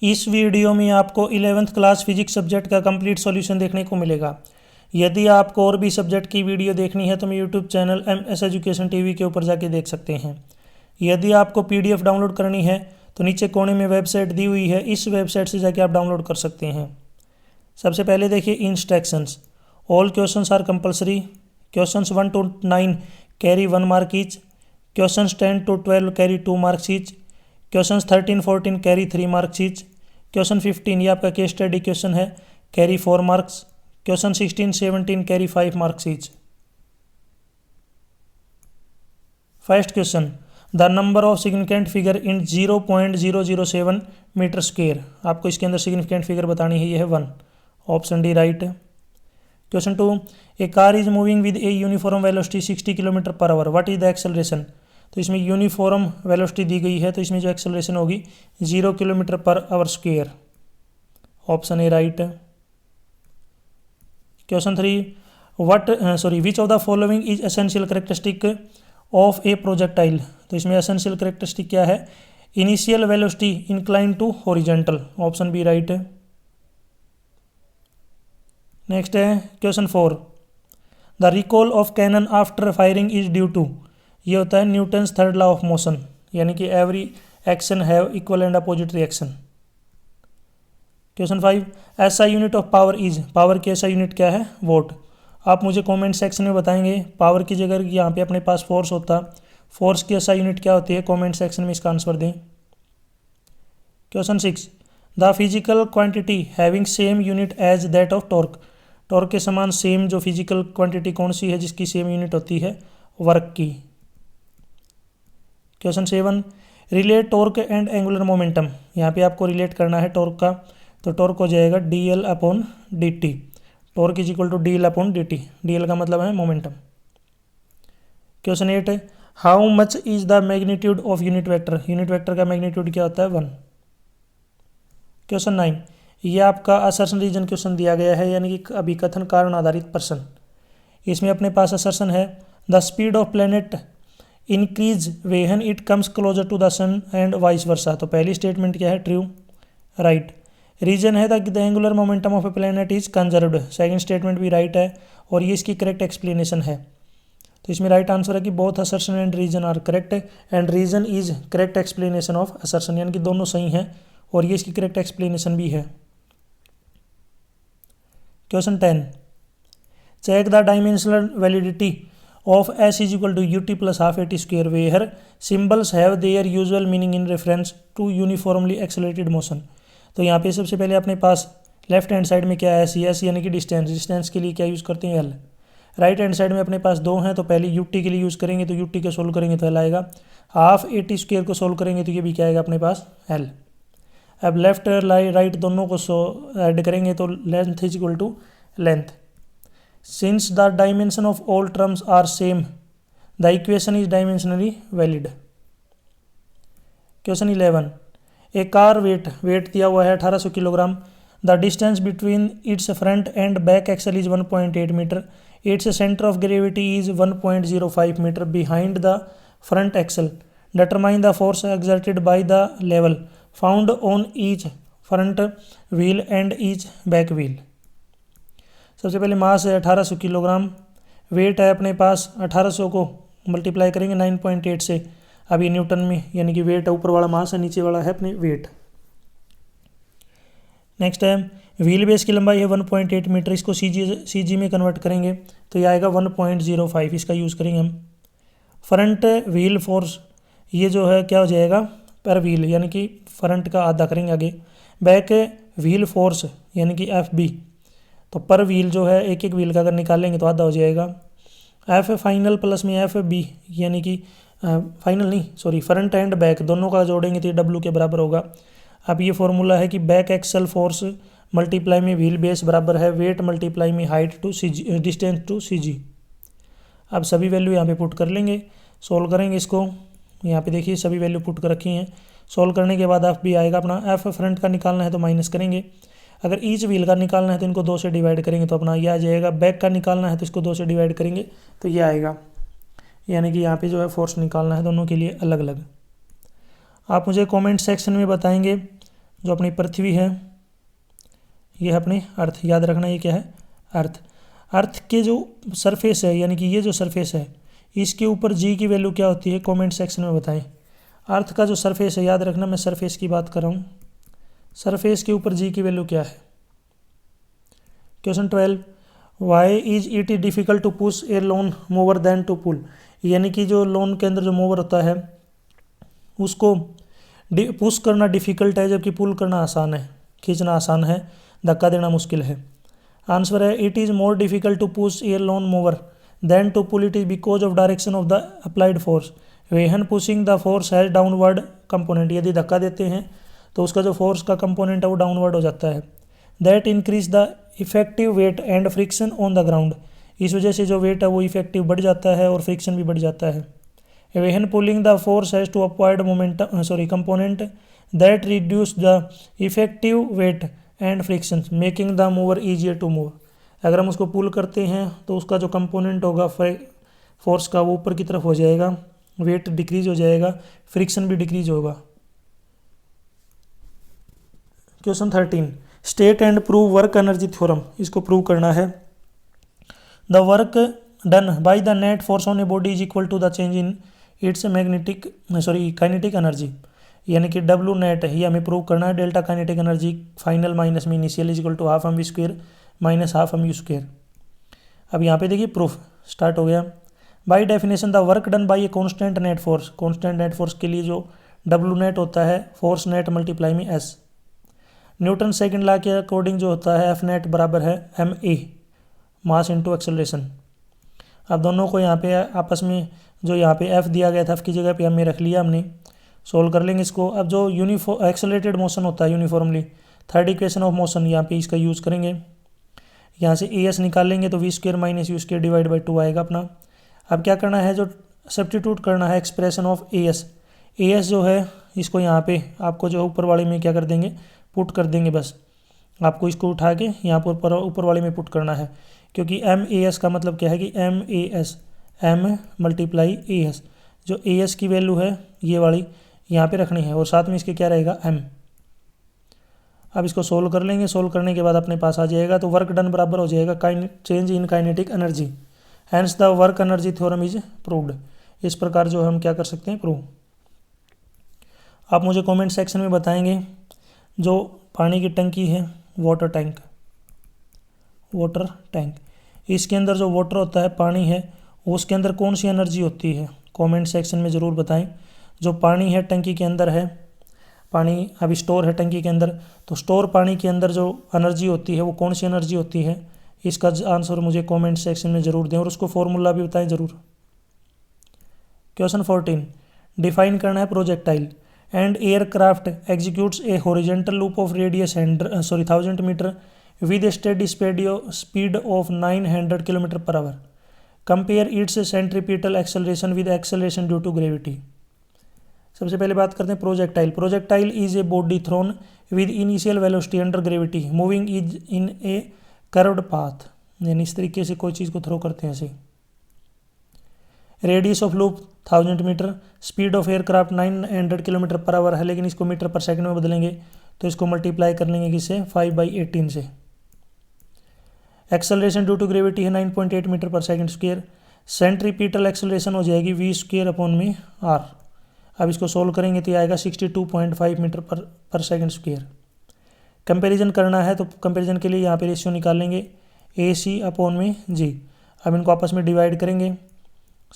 इस वीडियो में आपको 11th क्लास फिजिक्स सब्जेक्ट का कंप्लीट सॉल्यूशन देखने को मिलेगा। यदि आपको और भी सब्जेक्ट की वीडियो देखनी है तो मेरे YouTube channel MS education TV के ऊपर जाके देख सकते हैं। यदि आपको PDF डाउनलोड करनी है तो नीचे कोने में वेबसाइट दी हुई है, इस वेबसाइट से जाके आप डाउनलोड कर सकते हैं। सबसे पहले देखिए instructions. All questions are compulsory. Questions 1 to 9 carry 1 mark each. Questions 10 to 12 carry 2 marks each. Questions 13-14 carry 3 marks each. Question 15 ये आपका केस स्टडी क्वेश्चन है, carry 4 marks. Question 16-17 carry 5 marks each. First question, the number of significant figure in 0.007 metre square. आपको इसके अंदर significant figure बतानी है, ये है 1। ऑप्शन डी राइट है। Question 2, A car is moving with a uniform velocity 60 kilometre per our, what is the acceleration. तो इसमें यूनिफॉर्म वेलोसिटी दी गई है, तो इसमें जो एक्सेलरेशन होगी 0 kilometre per hour square. Option A right है। Question 3, which of the following is essential characteristic of a projectile. तो इसमें एसेंशियल करेक्टरिस्टिक क्या है, initial velocity incline to horizontal. Option B right है। नेक्स्ट है question 4, the recoil of cannon after firing is due to. ये होता है Newton's third law of motion, यानी कि every action have equal and opposite reaction. Question 5, SI unit of power is. Power की SI unit क्या है, vote. आप मुझे कमेंट सेक्शन में बताएंगे पावर की जगह यहाँ पे अपने पास फोर्स होता, फोर्स की SI यूनिट क्या होती है, कमेंट सेक्शन में इसका आंसर दें। Question 6, the physical quantity having same unit as that of torque. Torque के समान सेम जो फिजिकल क्वांटिटी कौन सी है जिसकी सेम यूनिट होती है, वर्क की। Question 7, relate torque and angular momentum. यहाँ पे आपको रिलेट करना है टॉर्क का, तो टॉर्क हो जाएगा dl/dt। Torque is equal to dl/dt। dl का मतलब है momentum. Question 8, how much is the magnitude of unit vector. Unit vector का मैग्नीट्यूड क्या होता है, 1। क्वेश्चन 9, ये आपका असर्शन रीजन क्वेश्चन दिया गया है, यानी कि अभिकथन कारण आधारित प्रश्न। इसमें अपने पास असर्शन है, the speed of planet increase when it comes closer to the sun and vice versa. तो पहली स्टेटमेंट क्या है, ट्रू, राइट। रीजन है the angular momentum of a planet is conserved. Second statement भी राइट है और ये इसकी करेक्ट एक्सप्लेनेशन है। तो इसमें राइट आंसर है कि both assertion and reason are correct and reason is correct explanation of assertion, यानी कि दोनों सही हैं और ये इसकी करेक्ट एक्सप्लेनेशन भी है। Question 10, check the dimensional validity of S is equal to ut plus half at square where symbols have their usual meaning in reference to uniformly accelerated motion। तो यहाँ पे सबसे पहले अपने पास लेफ्ट हैंड साइड में क्या है, S यानी कि डिस्टेंस। डिस्टेंस के लिए क्या यूज़ करते हैं, L। राइट हैंड साइड में अपने पास 2 हैं, तो पहले ut के लिए यूज़ करेंगे, तो ut को सोल्व करेंगे तो L आएगा। हाफ at स्क्वेयर को सोल्व करेंगे तो ये भी क्या आएगा अपने पास, L। अब लेफ्ट राइट दोनों को ऐड करेंगे तो length is equal to length. Since the dimension of all terms are same, the equation is dimensionally valid। Question 11, a car weight दिया हुआ है 1800 kilogram. The distance between its front and back axle is 1.8 meter। Its center of gravity is 1.05 meter behind the front axle। Determine the force exerted by the level found on each front wheel and each back wheel। सबसे पहले मास है 1800 kilogram, wait है अपने पास 1800 को multiply करेंगे 9.8 से। अब ये न्यूटन में, यानी कि वेट है, ऊपर वाला मास है, नीचे वाला है अपने वेट। नेक्स्ट है व्हील बेस की लंबाई है 1.8 मीटर, इसको CG में कन्वर्ट करेंगे तो ये आएगा 1.05, इसका यूज़ करेंगे हम। फ्रंट व्हील फोर्स ये जो है क्या हो जाएगा, पर व्हील, यानी कि फ्रंट का आधा करेंगे आगे। बैक व्हील फोर्स यानी कि FB, तो पर व्हील जो है एक एक व्हील का अगर निकालेंगे तो आधा हो जाएगा। F फाइनल प्लस में FB, यानी कि फ्रंट एंड बैक दोनों का जोड़ेंगे तो ये W के बराबर होगा। अब ये फॉर्मूला है कि बैक एक्सल फोर्स मल्टीप्लाई में व्हील बेस बराबर है वेट मल्टीप्लाई में height to CG, distance to CG। अब सभी वैल्यू यहाँ पे पुट कर लेंगे, सोल्व करेंगे इसको। यहाँ पे देखिए सभी वैल्यू पुट कर रखी हैं। सोल्व करने के बाद FB आएगा अपना, F फ्रंट का निकालना है तो माइनस करेंगे, अगर ईच व्हील का निकालना है तो इनको 2 से डिवाइड करेंगे तो अपना ये आ जाएगा। बैक का निकालना है तो इसको 2 से डिवाइड करेंगे तो ये आएगा, यानी कि यहाँ पे जो है फोर्स निकालना है दोनों के लिए अलग अलग। आप मुझे कमेंट सेक्शन में बताएंगे जो अपनी पृथ्वी है, ये है अपनी अर्थ, याद रखना ये क्या है, अर्थ। अर्थ के जो सरफेस है, यानी कि ये जो सरफेस है, इसके ऊपर जी की वैल्यू क्या होती है, कमेंट सेक्शन में बताएं। अर्थ का जो सरफेस है, याद रखना मैं सरफेस की बात कर रहा हूँ, सरफेस के ऊपर जी की वैल्यू क्या है। Question 12, why is it difficult to push a lawn mower than to pull, यानी कि जो लोन के अंदर जो मूवर होता है उसको पुश करना डिफिकल्ट है, जबकि पुल करना आसान है, खींचना आसान है, धक्का देना मुश्किल है। आंसर है it is more difficult to push a lawn mower than to pull it is because of direction of the applied force. When pushing the force has downward component, यदि धक्का देते हैं तो उसका जो फोर्स का कंपोनेंट है वो डाउनवर्ड हो जाता है। That increase the effective weight and friction on the ground, इस वजह से जो वेट है वो इफेक्टिव बढ़ जाता है और फ्रिक्शन भी बढ़ जाता है। When pulling the force has to upward momentum component that reduce the effective weight and friction making the mover easier to move। अगर हम उसको पुल करते हैं तो उसका जो कंपोनेंट होगा फोर्स का वो ऊपर की तरफ हो जाएगा, वेट डिक्रीज हो जाएगा, फ्रिक्शन भी डिक्रीज होगा। Question 13, state and prove work energy theorem, इसको प्रूव करना है। The work done by the net force on a body is equal to the change in its kinetic energy, यानी कि W net है, ये हमें प्रूव करना है। Delta kinetic energy final minus में initial is equal to half m square minus half m u square. अब यहाँ पे देखिए प्रूफ स्टार्ट हो गया। By definition the work done by a constant net force, constant net force के लिए जो डब्ल्यू नेट होता है फोर्स नेट मल्टीप्लाई में एस। न्यूटन सेकंड लॉ के अकॉर्डिंग जो होता है एफ नेट बराबर है m a mass into acceleration. अब दोनों को यहाँ पे आपस में जो यहाँ पे एफ दिया गया था एफ की जगह पे हमें रख लिया, हमने सोल्व कर लेंगे इसको। अब जो एक्सेलरेटेड मोशन होता है uniformly, third equation of motion, यहाँ पे इसका यूज़ करेंगे। यहाँ से ए एस निकाल लेंगे तो V square minus U square divide by 2 आएगा अपना। अब क्या करना है, जो सब्स्टिट्यूट करना है एक्सप्रेशन ऑफ ए एस जो है इसको यहाँ पे आपको जो ऊपर वाले में क्या कर देंगे, पुट कर देंगे। बस आपको इसको उठा के यहाँ पर ऊपर वाले में पुट करना है, क्योंकि एम ए एस का मतलब क्या है कि M A S M multiply A S, जो ए एस की वैल्यू है ये वाली यहाँ पे रखनी है और साथ में इसके क्या रहेगा एम। अब इसको सोल्व कर लेंगे, सोल्व करने के बाद अपने पास आ जाएगा, तो वर्क डन बराबर हो जाएगा change in kinetic energy, hence the work energy theorem is proved. इस प्रकार जो हम क्या कर सकते हैं, प्रूव। आप मुझे कमेंट सेक्शन में बताएंगे जो पानी की टंकी है, वाटर टैंक, इसके अंदर जो वाटर होता है, पानी है, उसके अंदर कौन सी एनर्जी होती है, कमेंट सेक्शन में ज़रूर बताएं। जो पानी है टंकी के अंदर है, पानी अभी स्टोर है टंकी के अंदर, तो स्टोर पानी के अंदर जो एनर्जी होती है वो कौन सी एनर्जी होती है, इसका आंसर मुझे कमेंट सेक्शन में ज़रूर दें और उसको फॉर्मूला भी बताएं ज़रूर। क्वेश्चन 14, डिफाइन करना है projectile. And aircraft executes a horizontal loop of radius 1000 metre with a steady speed of 900 kilometre per hour. Compare its centripetal acceleration with acceleration due to gravity. सबसे पहले बात करते हैं projectile. Projectile is a body thrown with initial velocity under gravity moving is in a curved path, यानी इस तरीके से कोई चीज़ को थ्रो करते हैं ऐसे। Radius of loop 1000 metre, speed of aircraft 900 kilometre per hour है, लेकिन इसको मीटर पर सेकंड में बदलेंगे तो इसको मल्टीप्लाई कर लेंगे किससे, 5/18 से। एक्सेलरेशन ड्यू टू ग्रेविटी है 9.8 metre per second square. Centripetal acceleration हो जाएगी वी स्क्वायर अपॉन में आर। अब इसको सोल्व करेंगे तो ये आएगा 62.5 metre per second square. Comparison करना है तो कंपैरिजन के लिए यहाँ पे रेशियो निकाल लेंगे, ए सी अपॉन में जी। अब इनको आपस में डिवाइड करेंगे,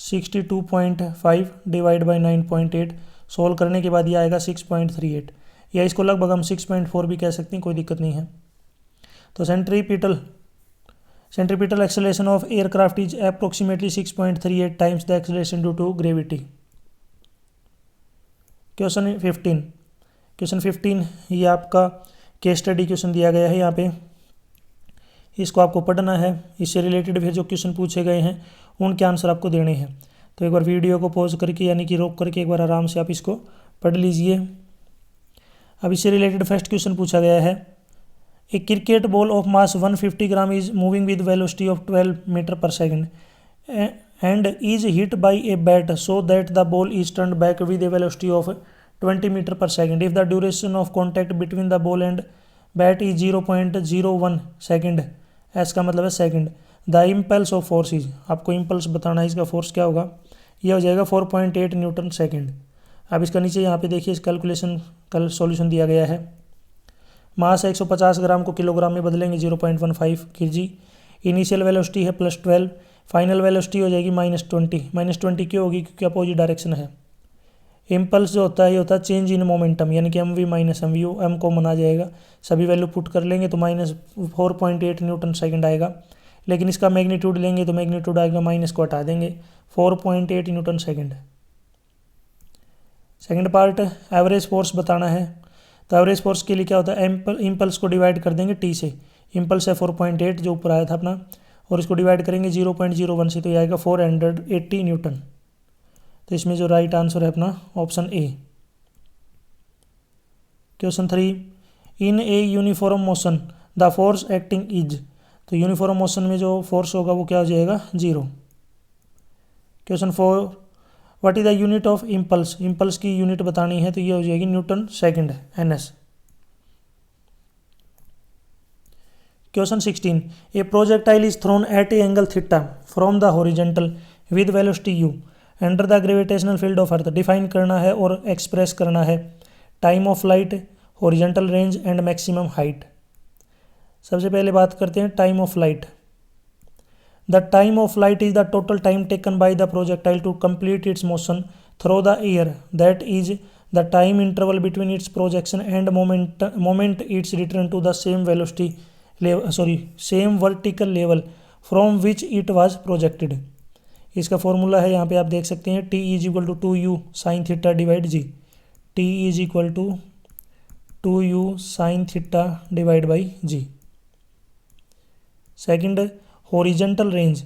62.5 डिवाइड बाई 9.8, सोल्व करने के बाद ये आएगा 6.38, या इसको लगभग हम 6.4 भी कह सकते हैं, कोई दिक्कत नहीं है। तो centripetal acceleration of aircraft is approximately 6.38 times the acceleration due to gravity. Question 15 ये आपका केस स्टडी क्वेश्चन दिया गया है यहाँ पे, इसको आपको पढ़ना है। इससे रिलेटेड फिर जो क्वेश्चन पूछे गए हैं उनके आंसर आपको देने हैं। तो एक बार वीडियो को पॉज करके यानी कि रोक करके एक बार आराम से आप इसको पढ़ लीजिए। अब इससे रिलेटेड फर्स्ट क्वेश्चन पूछा गया है, a cricket ball of mass 150 gram is moving with velocity of 12 metre per second and is hit by a bat so that the ball is turned back with a velocity of 20 metre per second. If the duration of contact between the ball and bat is 0.01 second, s का मतलब है second, the impulse of force is, आपको impulse बताना है, इसका force क्या होगा, ये हो जाएगा 4.8 न्यूटन सेकेंड। अब इसका नीचे यहाँ पे देखिए इस कैलकुलेशन का सॉल्यूशन दिया गया है। मास 150 ग्राम को किलोग्राम में बदलेंगे 0.15 kg। इनिशियल वेलोसिटी है +12, फाइनल वेलोसिटी हो जाएगी -20। -20 क्यों होगी, क्योंकि अपोजिट डायरेक्शन है। इम्पल्स जो होता है ये होता है चेंज इन मोमेंटम, यानी कि mv - mvu, m कॉमन आ जाएगा, सभी वैल्यू पुट कर लेंगे तो -4.8 न्यूटन सेकेंड आएगा। लेकिन इसका मैग्नीट्यूड लेंगे तो मैग्नीट्यूड आएगा, माइनस को हटा देंगे, 4.8 Newton second. Second part average force बताना है, तो एवरेज फोर्स के लिए क्या होता है, इम्पल्स को डिवाइड कर देंगे टी से। इम्पल्स है 4.8 जो ऊपर आया था अपना, और इसको डिवाइड करेंगे 0.01 से, तो ये आएगा 480 न्यूटन। तो इसमें जो राइट आंसर है अपना option A. Question 3, in a uniform motion the force acting is, तो यूनिफॉर्म मोशन में जो फोर्स होगा वो क्या हो जाएगा, 0। Question 4, what is the unit of impulse, impulse की यूनिट बतानी है, तो ये हो जाएगी Newton second, NS। Question 16, a projectile is thrown at a angle theta from the horizontal with velocity u under the gravitational field of earth. Define करना है और एक्सप्रेस करना है time of flight, horizontal range and maximum height. सबसे पहले बात करते हैं time of flight. The time of flight is the total time taken by the projectile to complete its motion through the air, that is the time interval between its projection and moment its return to the same velocity same vertical level from which it was projected. इसका formula है यहाँ पे आप देख सकते हैं, T is equal to 2u sine theta divide g, T is equal to 2u sine theta divide by g. Second, horizontal range.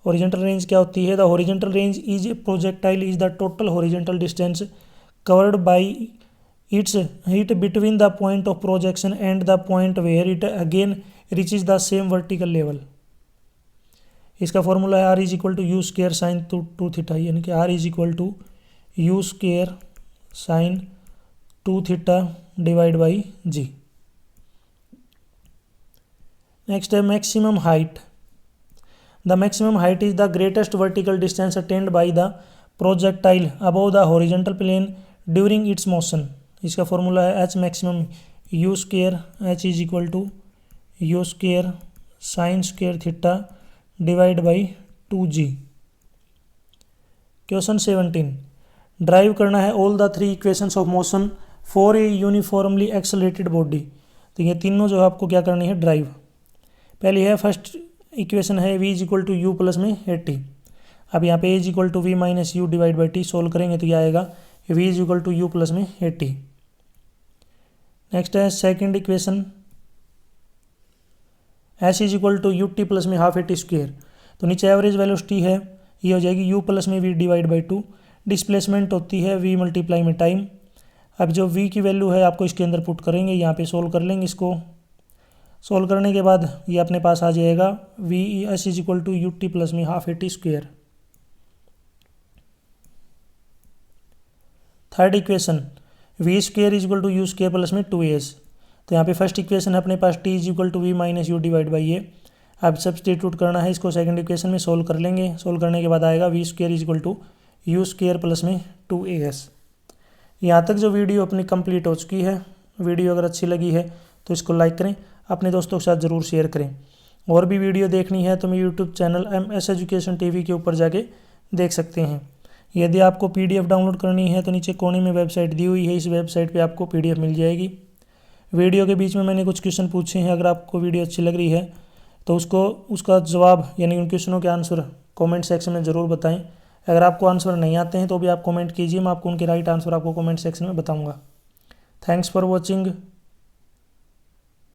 Horizontal range क्या होती है, the horizontal range is a projectile is the total horizontal distance covered by its hit between the point of projection and the point where it again reaches the same vertical level. इसका formula है R is equal to U square sine 2 theta, यानी कि R is equal to U square sine 2 theta divide by G. Next है maximum height. The maximum height is the greatest vertical distance attained by the projectile above the horizontal plane during its motion. इसका formula है H maximum U square, H is equal to U square sine square theta divide by 2g। Question 17, derive करना है all the 3 equations of motion for a uniformly accelerated body. तो ये तीनों जो है आपको क्या करनी है, ड्राइव। पहली है फर्स्ट इक्वेशन है v is equal to u plus में 80। अब यहाँ पे a is equal to v minus you divide by t solve करेंगे तो ये आएगा v is equal to u plus में 80। नेक्स्ट है second equation s is equal to U T plus में हाफ एटी स्क्वेयर। तो नीचे एवरेज वेलोसिटी है, ये हो जाएगी u प्लस में v डिवाइड बाई 2। डिस्प्लेसमेंट होती है v मल्टीप्लाई में टाइम। अब जो v की वैल्यू है आपको इसके अंदर पुट करेंगे, यहाँ पे सोल्व कर लेंगे। इसको सोल्व करने के बाद ये अपने पास आ जाएगा v s is equal to U T plus में half eighty square. Third equation v square is equal to you square plus में 2s। तो यहाँ पे फर्स्ट इक्वेशन है अपने पास t is equal to V minus you divide by A. अब substitute करना है इसको, सेकंड इक्वेशन में सोल्व कर लेंगे। सोल्व करने के बाद आएगा v square is equal to you square plus में 2as। यहाँ तक जो वीडियो अपनी कंप्लीट हो चुकी है। वीडियो अगर अच्छी लगी है तो इसको लाइक करें, अपने दोस्तों के साथ ज़रूर शेयर करें। और भी वीडियो देखनी है तो मेरे YouTube channel MS education TV के ऊपर जाके देख सकते हैं। यदि आपको PDF डाउनलोड करनी है तो नीचे कोने में वेबसाइट दी हुई है, इस वेबसाइट पे आपको PDF मिल जाएगी। वीडियो के बीच में मैंने कुछ क्वेश्चन पूछे हैं, अगर आपको वीडियो अच्छी लग रही है तो उसका जवाब यानी उन क्वेश्चनों के आंसर कमेंट सेक्शन में ज़रूर बताएं। अगर आपको आंसर नहीं आते हैं तो भी आप कमेंट कीजिए, मैं आपको उनके राइट आंसर आपको कमेंट सेक्शन में बताऊंगा। Thanks for watching.